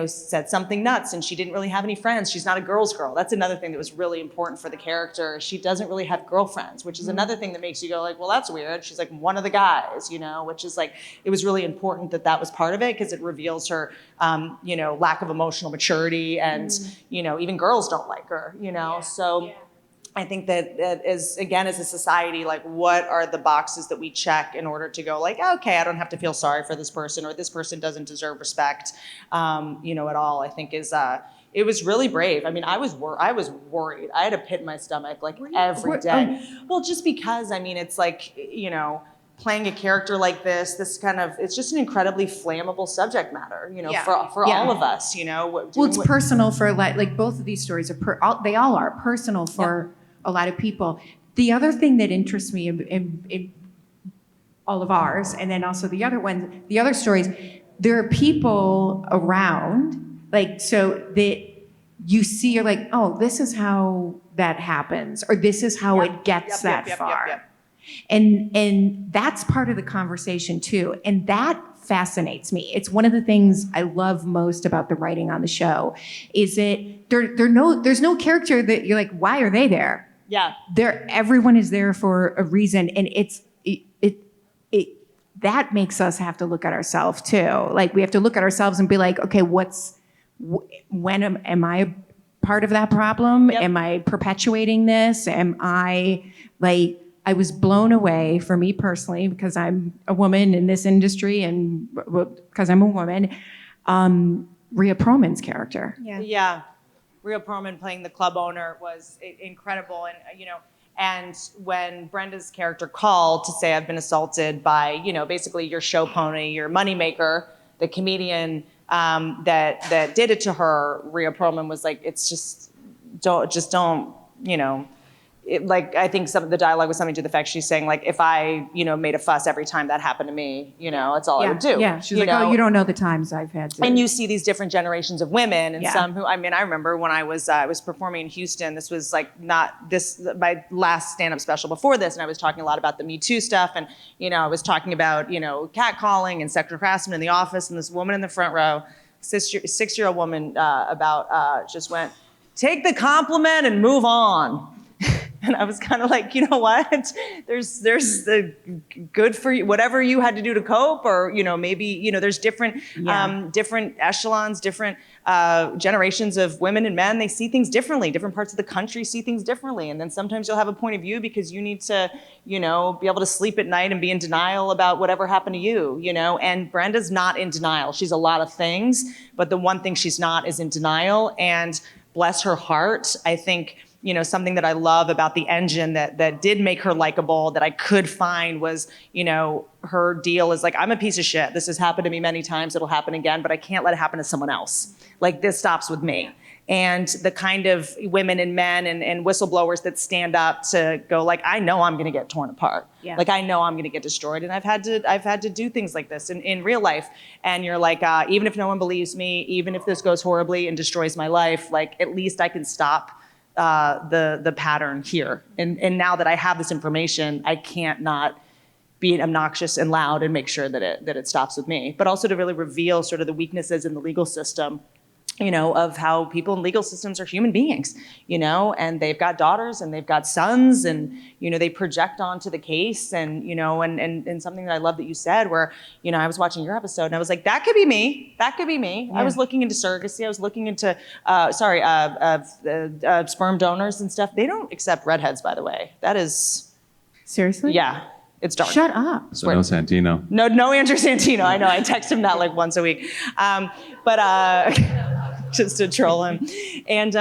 said something nuts and she didn't really have any friends. She's not a girl's girl. That's another thing that was really important for the character. She doesn't really have girlfriends, which is another thing that makes you go like, well, that's weird. She's like one of the guys, which is like, it was really important that was part of it because it reveals her, lack of emotional maturity and, even girls don't like her, so. I think that as a society, like what are the boxes that we check in order to go like, okay, I don't have to feel sorry for this person or this person doesn't deserve respect, at all, I think is, it was really brave. I mean, I was worried. I had a pit in my stomach like every day. Well, just because, I mean, it's like, playing a character like this kind of, it's just an incredibly flammable subject matter, for all of us, Well, it's personal for like both of these stories are they all are personal for a lot of people. The other thing that interests me in all of ours, and then also the other stories, there are people around, like, so that you see, you're like, oh, this is how that happens, or this is how it gets that far. And that's part of the conversation too. And that fascinates me. It's one of the things I love most about the writing on the show is that there's no character that you're like, why are they there? Yeah. Everyone is there for a reason. And that makes us have to look at ourselves too. Like we have to look at ourselves and be like, okay, am I a part of that problem? Yep. Am I perpetuating this? Am I like, I was blown away for me personally because I'm a woman in this industry and because I'm a woman, Rhea Perlman's character. Yeah. Rhea Perlman playing the club owner was incredible. And, and when Brenda's character called to say, I've been assaulted by, basically your show pony, your moneymaker, the comedian that did it to her, Rhea Perlman was like, it's just don't, I think some of the dialogue was something to the effect she's saying, like, if I, made a fuss every time that happened to me, that's all I would do. Yeah, she's like, oh, you don't know the times I've had to. And you see these different generations of women and some who, I remember when I was performing in Houston, this was like my last stand-up special before this, and I was talking a lot about the Me Too stuff, and, I was talking about, catcalling and sexual harassment in the office, and this woman in the front row, six-year-old woman just went, take the compliment and move on. And I was kind of like, you know what? There's the good for you, whatever you had to do to cope, or maybe there's different different echelons, different generations of women and men. They see things differently. Different parts of the country see things differently, and then sometimes you'll have a point of view because you need to, be able to sleep at night and be in denial about whatever happened to you. And Brenda's not in denial. She's a lot of things, but the one thing she's not is in denial. And bless her heart, I think. Something that I love about the engine that did make her likable that I could find was, her deal is like, I'm a piece of shit. This has happened to me many times. It'll happen again, but I can't let it happen to someone else. Like this stops with me. And the kind of women and men and whistleblowers that stand up to go like, I know I'm going to get torn apart. Yeah. Like, I know I'm going to get destroyed. And I've had to do things like this in real life. And you're like, even if no one believes me, even if this goes horribly and destroys my life, like at least I can stop the pattern here. And now that I have this information, I can't not be obnoxious and loud and make sure that it stops with me. But also to really reveal sort of the weaknesses in the legal system of how people in legal systems are human beings, and they've got daughters and they've got sons, and, they project onto the case, and, and something that I love that you said where, I was watching your episode and I was like, that could be me. That could be me. Yeah. I was looking into surrogacy. I was looking into, sperm donors and stuff. They don't accept redheads, by the way. That is. Seriously? Yeah. It's dark. Shut up. So no Santino. No Andrew Santino. I know. I text him that like once a week. Just to troll him. And,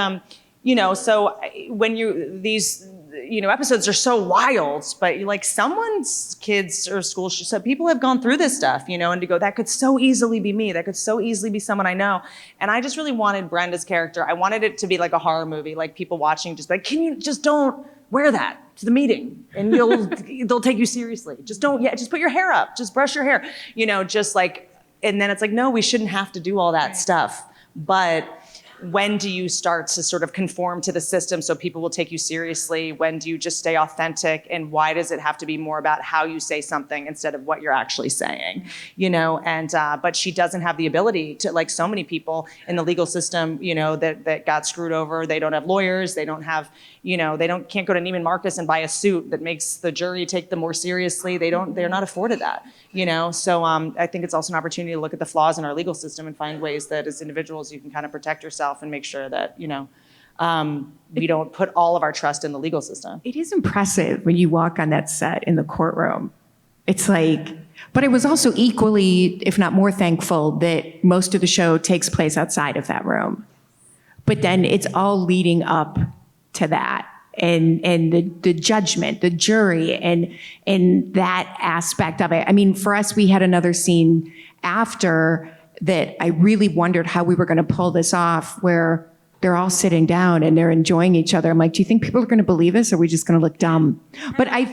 so when these episodes are so wild, but like someone's kids or school, so people have gone through this stuff, and to go, that could so easily be me. That could so easily be someone I know. And I just really wanted Brenda's character. I wanted it to be like a horror movie, like people watching just like, can you just don't wear that to the meeting and they'll take you seriously. Just put your hair up, just brush your hair, just like, and then it's like, no, we shouldn't have to do all that stuff. But when do you start to sort of conform to the system so people will take you seriously? When do you just stay authentic? And why does it have to be more about how you say something instead of what you're actually saying? But she doesn't have the ability to, like so many people in the legal system, that got screwed over. They don't have lawyers. They don't have, can't go to Neiman Marcus and buy a suit that makes the jury take them more seriously. They're not afforded that, So I think it's also an opportunity to look at the flaws in our legal system and find ways that as individuals you can kind of protect yourself and make sure that, we don't put all of our trust in the legal system. It is impressive when you walk on that set in the courtroom. It's like, but I was also equally, if not more thankful that most of the show takes place outside of that room. But then it's all leading up to that. And the judgment, the jury, and that aspect of it. I mean, for us, we had another scene after that I really wondered how we were going to pull this off, where they're all sitting down and they're enjoying each other. I'm like, do you think people are going to believe us, or are we just going to look dumb? But I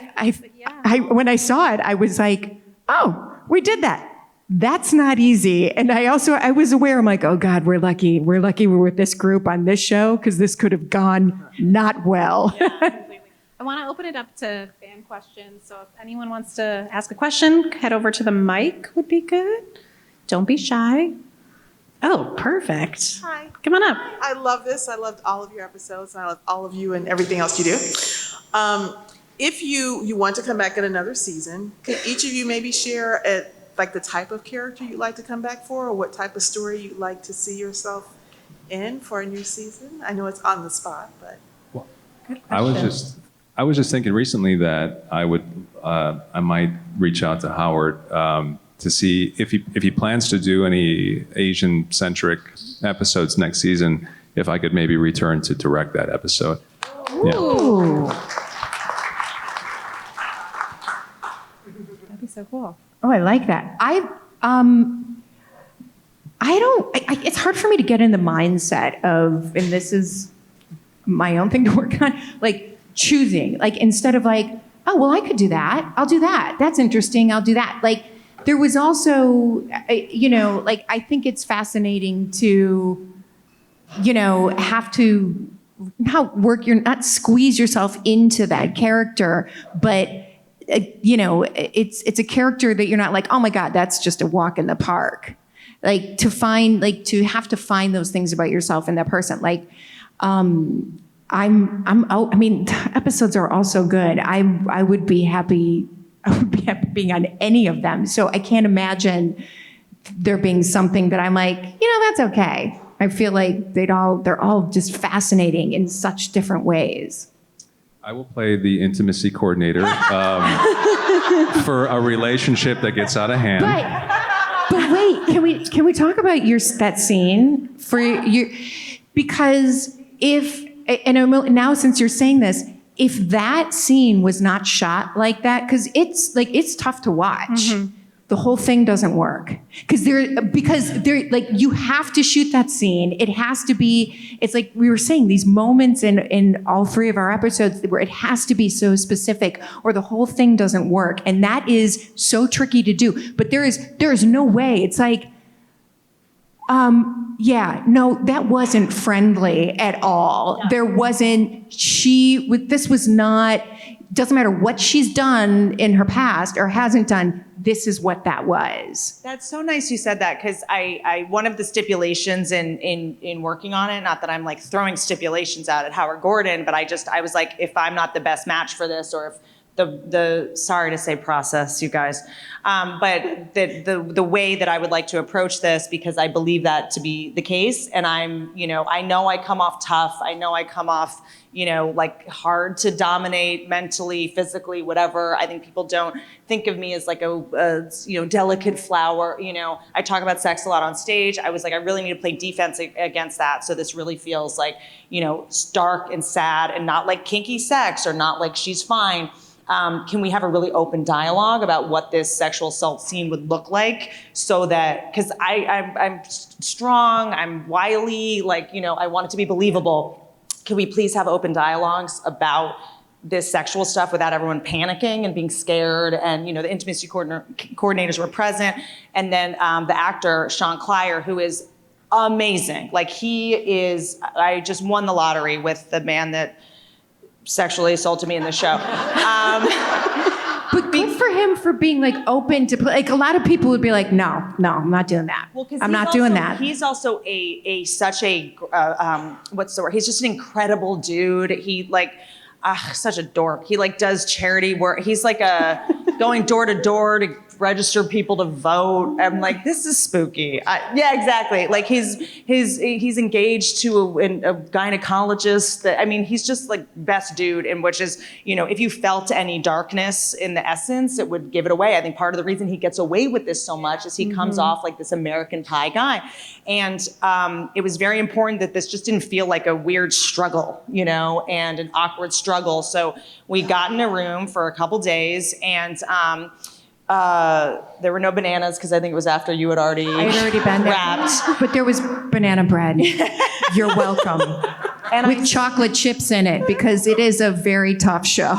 when I saw it, I was like, oh, we did that. That's not easy. And I was aware, I'm like, oh God, we're lucky. We're with this group on this show, because this could have gone not well. Yeah, completely. I want to open it up to fan questions. So if anyone wants to ask a question, head over to the mic would be good. Don't be shy. Oh, perfect. Hi. Come on up. I love this. I loved all of your episodes, and I love all of you and everything else you do. If you want to come back in another season, could each of you maybe share the type of character you'd like to come back for, or what type of story you'd like to see yourself in for a new season? I know it's on the spot, but. Well, I was just thinking recently that I might reach out to Howard to see if he plans to do any Asian-centric episodes next season, if I could maybe return to direct that episode. Ooh. That'd be so cool. Oh, I like that. It's hard for me to get in the mindset of, and this is my own thing to work on, like choosing, like instead of like, oh, well, I could do that. I'll do that. That's interesting. I'll do that. Like there was also, I think it's fascinating to, have to not squeeze yourself into that character, but it's a character that you're not like, oh my God, that's just a walk in the park. Like to have to find those things about yourself in that person. Like, episodes are also good. I would be happy being on any of them. So I can't imagine there being something that I'm like, that's okay. I feel like they're all just fascinating in such different ways. I will play the intimacy coordinator for a relationship that gets out of hand. But wait, can we talk about that scene for you? Because now since you're saying this, if that scene was not shot like that, because it's tough to watch. Mm-hmm. The whole thing doesn't work because you have to shoot that scene. It has to be. It's like we were saying, these moments in all three of our episodes where it has to be so specific, or the whole thing doesn't work, and that is so tricky to do. But there is no way. It's like, no, that wasn't friendly at all. Yeah. There wasn't. This was not. Doesn't matter what she's done in her past or hasn't done. this is what that was. That's so nice you said that, because I one of the stipulations in working on it, not that I'm like throwing stipulations out at Howard Gordon, but I was like, if I'm not the best match for this, or if the sorry to say process, you guys, but the way that I would like to approach this, because I believe that to be the case, and I know I come off tough, I know I come off, like hard to dominate mentally, physically, whatever. I think people don't think of me as like a delicate flower. I talk about sex a lot on stage. I was like, I really need to play defense against that. So this really feels like, stark and sad, and not like kinky sex, or not like she's fine. Can we have a really open dialogue about what this sexual assault scene would look like, so that, because I'm strong, I'm wily, I want it to be believable. Can we please have open dialogues about this sexual stuff without everyone panicking and being scared? And, the intimacy coordinators were present. And then the actor, Sean Clier, who is amazing. I just won the lottery with the man that sexually assaulted me in the show. But good for him for being open to a lot of people would be like, no, I'm not doing that. Well, I'm not doing that. He's also such a what's the word? He's just an incredible dude. He such a dork. He does charity work. He's going door to door to register people to vote. I'm like, this is spooky. Yeah, exactly. He's engaged to a gynecologist. He's just best dude. And which is, if you felt any darkness in the essence, it would give it away. I think part of the reason he gets away with this so much is he comes off like this American Pie guy. And it was very important that this just didn't feel like a weird struggle, and an awkward struggle. So we got in a room for a couple days, and there were no bananas, because I think it was after you had already I had already been there. wrapped. But there was banana bread. You're welcome. And with chocolate chips in it, because it is a very tough show.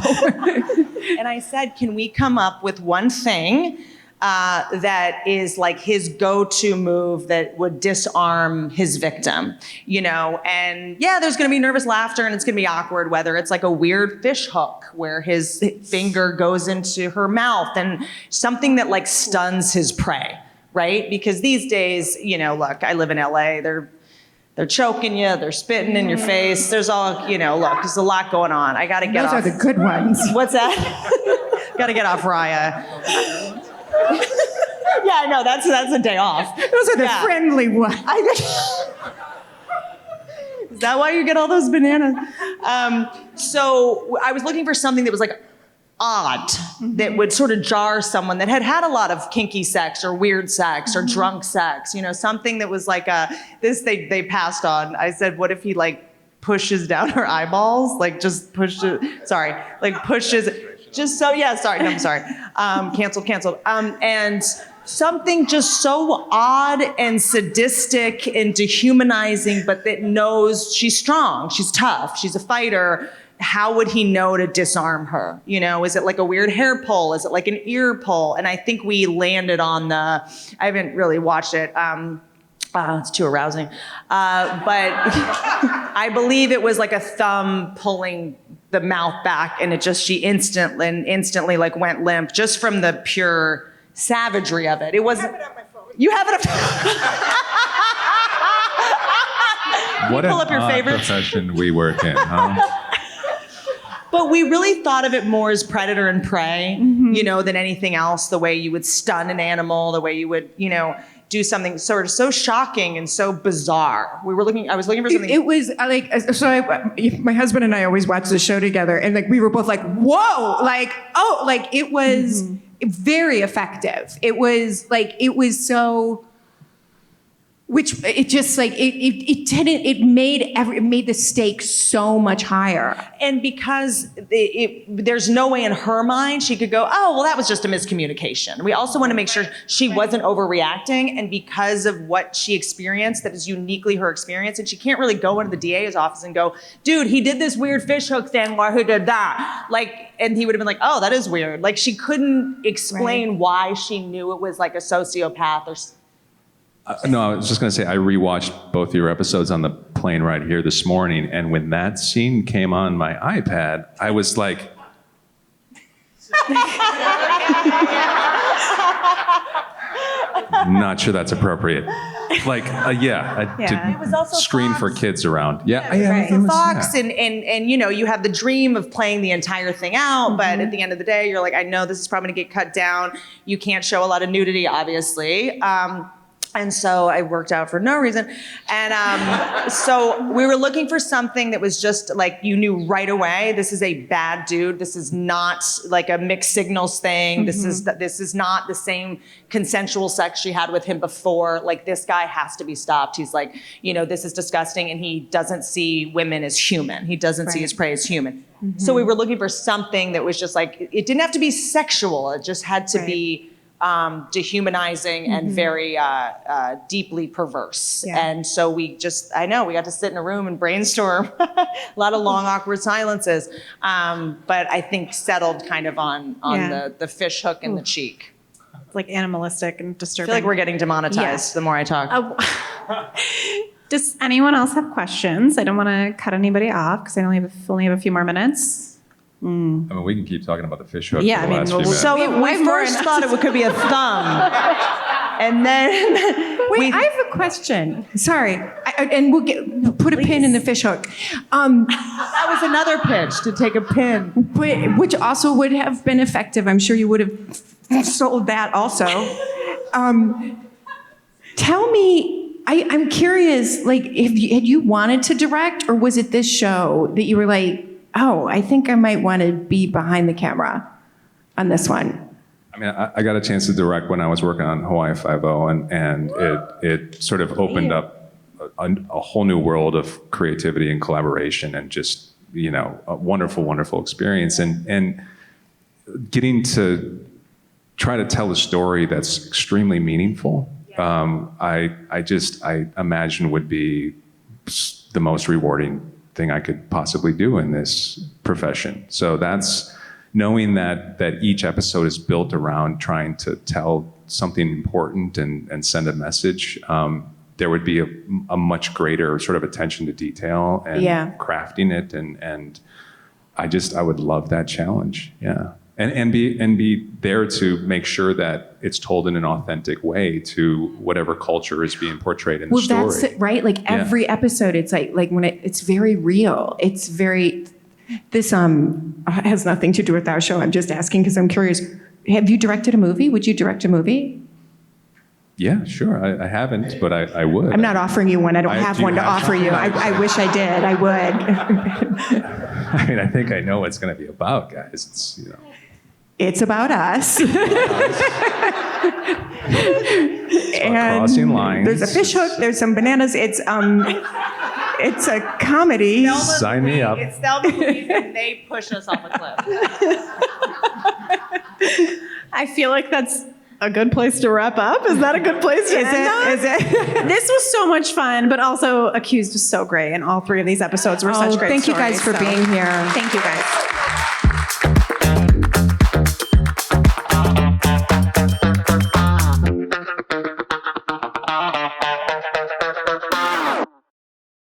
And I said, can we come up with one thing that is his go-to move that would disarm his victim, and there's going to be nervous laughter, and it's going to be awkward, whether it's a weird fish hook where his finger goes into her mouth, and something that stuns his prey, right? Because these days, look, I live in LA, they're choking you, they're spitting in your face, there's all, look, there's a lot going on. I got to get off. Those are the good ones. What's that? Got to get off Raya. Yeah, I know, that's a day off. Those are the friendly ones. Is that why you get all those bananas? So I was looking for something that was odd, that would sort of jar someone that had a lot of kinky sex or weird sex or drunk sex, something that was this they passed on. I said, what if he pushes down her eyeballs? Just pushes, pushes, just so, yeah, sorry, no, I'm sorry. Canceled. And something just so odd and sadistic and dehumanizing, but that knows she's strong, she's tough, she's a fighter. How would he know to disarm her? Is it a weird hair pull? Is it an ear pull? And I think we landed on I haven't really watched it. It's too arousing. But I believe it was a thumb pulling the mouth back, and she instantly went limp, just from the pure savagery of it. It wasn't. I have it on my phone. You have it on. What an pull up your odd favorites? profession we work in, huh? But we really thought of it more as predator and prey, than anything else. The way you would stun an animal, the way you would, do something sort of so shocking and so bizarre. I was looking for something. It was my husband and I always watch the show together, and we were both whoa, it was very effective. It was so. Which it just it made the stakes so much higher. And because there's no way in her mind she could go, oh, well, that was just a miscommunication. We also want to make sure she wasn't overreacting, and because of what she experienced, that is uniquely her experience, and she can't really go into the DA's office and go, dude, he did this weird fishhook thing, or who did that? And he would have been like, oh, that is weird. She couldn't explain why she knew it was a sociopath or. No, I was just going to say, I rewatched both your episodes on the plane right here this morning, and when that scene came on my iPad, I was like... Not sure that's appropriate. Like, Yeah. to It was also screen Fox. for kids around. Yeah, Right. it was, Fox yeah. and you know, you have the dream of playing the entire thing out, but at the end of the day, you're like, I know this is probably gonna get cut down. You can't show a lot of nudity, obviously. And so I worked out for no reason. And so we were looking for something that was just like, you knew right away, this is a bad dude. This is not like a mixed signals thing. This is not the same consensual sex she had with him before. Like, this guy has to be stopped. He's like, you know, this is disgusting. And he doesn't see women as human. He doesn't see his prey as human. So we were looking for something that was just like, it didn't have to be sexual. It just had to be dehumanizing and very deeply perverse. Yeah. And so we got to sit in a room and brainstorm a lot of long, awkward silences. But I think settled kind of on the fish hook in the cheek. It's like animalistic and I disturbing. feel like we're getting demonetized the more I talk. Does anyone else have questions? I don't want to cut anybody off because I only have a few more minutes. I mean, we can keep talking about the fish hook Yeah, for the I mean, last few well, minutes. So We have we more first in- thought it could be a thumb. And then Wait, I have a question. Sorry, and we'll put a pin in the fish hook. that was another pitch, to take a pin. But which also would have been effective. I'm sure you would have sold that also. Tell me, I'm curious, like, had you wanted to direct, or was it this show that you were like, oh, I think I might want to be behind the camera on this one? I mean, I got a chance to direct when I was working on Hawaii Five-0, and it sort of opened up a whole new world of creativity and collaboration, and just, you know, a wonderful, wonderful experience. And getting to try to tell a story that's extremely meaningful, I imagine would be the most rewarding thing I could possibly do in this profession. So that's knowing that each episode is built around trying to tell something important and send a message. There would be a much greater sort of attention to detail and crafting it, and I would love that challenge. Yeah. And be there to make sure that it's told in an authentic way to whatever culture is being portrayed in the story. Well, that's it, right? Like every episode, it's like when it's very real. It's very, this has nothing to do with our show. I'm just asking because I'm curious. Have you directed a movie? Would you direct a movie? Yeah, sure. I haven't, but I would. I'm not offering you one. I don't have do one to have offer you. I wish I did. I would. I mean, I think I know what it's going to be about, guys. It's, you know. It's about us. And crossing lines. there's a fish hook. There's some bananas. It's a comedy. Sign me up. It's Thelma Louise, and they push us off a cliff. I feel like that's a good place to wrap up. Is that a good place to end on? Is it? This was so much fun, but also Accused was so great, and all three of these episodes were such great Thank you guys stories, for so being here. Thank you guys.